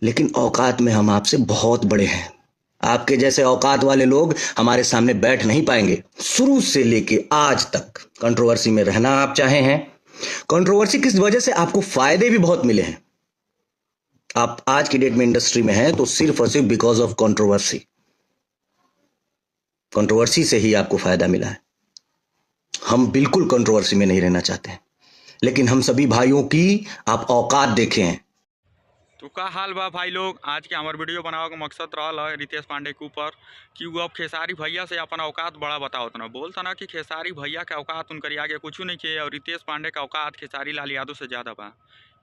लेकिन औकात में हम आपसे बहुत बड़े हैं। आपके जैसे औकात वाले लोग हमारे सामने बैठ नहीं पाएंगे। शुरू से लेके आज तक कंट्रोवर्सी में रहना आप चाहे हैं। कंट्रोवर्सी किस वजह से आपको फायदे भी बहुत मिले हैं। आप आज की डेट में इंडस्ट्री में हैं तो सिर्फ और सिर्फ बिकॉज ऑफ कंट्रोवर्सी। कंट्रोवर्सी से ही आपको फायदा मिला है। हम बिल्कुल कंट्रोवर्सी में नहीं रहना चाहते हैं, लेकिन हम सभी भाइयों की आप औकात देखे हैं। तो का हाल बा भाई लोग। आज के हमारे वीडियो बनावे का मकसद रहा है रितेश पांडे के ऊपर कि वो अब खेसारी भैया से अपन औकात बड़ा बताओ ना। बोलता ना कि खेसारी भैया के औकात उनकर आगे कुछ नहीं किए और रितेश पांडे का औकात खेसारी लाल यादव से ज़्यादा बा।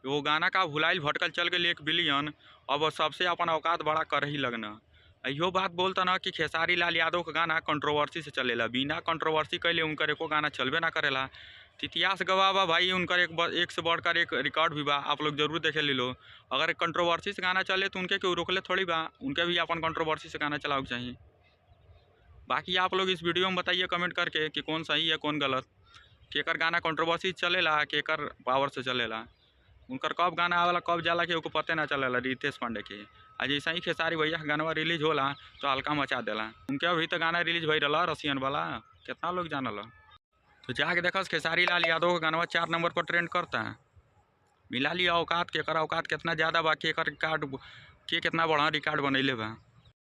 वो गाना का भुलाइल भटकल चल गई 1 बिलियन, अब सबसे अपन औकात बड़ा कर ही लगना। इहो बात बोलता ना कि खेसारी लाल यादव का गाना कंट्रोवर्सी से चलेला, बिना कंट्रोवर्सी कैले उनकर एको गाना चलबे ना करेला। तो इतिहास गवाह बा भाई, उनकर एक से बढ़कर एक रिकॉर्ड भी बा, आप लोग जरूर देखे ली लो। अगर कंट्रोवर्सी से गाना चले तो उनके क्यों रोकले थोड़ी बा, उनके भी अपन कंट्रोवर्सी से गाना चलाओ के चाहिए। बाकी आप लोग इस वीडियो में बताइए कमेंट करके कि कौन सही है कौन गलत, केकर गाना कंट्रोवर्सी चलेला केकर पावर से चलेला। उनकर कब गाना आवेला कब जाला कि उनको पते ना चलेला रितेश पांडे के। आज ऐसा ही खेसारी भैया का गाना रिलीज होला तो हल्का मचा देला। उनके अभी तो गाना रिलीज भई रहा रसियन वाला, कितना लोग जानल। तो जाके देखस खेसारी लाल यादव का गाना 4 नंबर पर ट्रेंड करता है। मिला लिया औकात, केकर औकात कितना ज़्यादा बा, केकर रिकॉर्ड के कितना बड़ा रिकॉर्ड बनैले बा।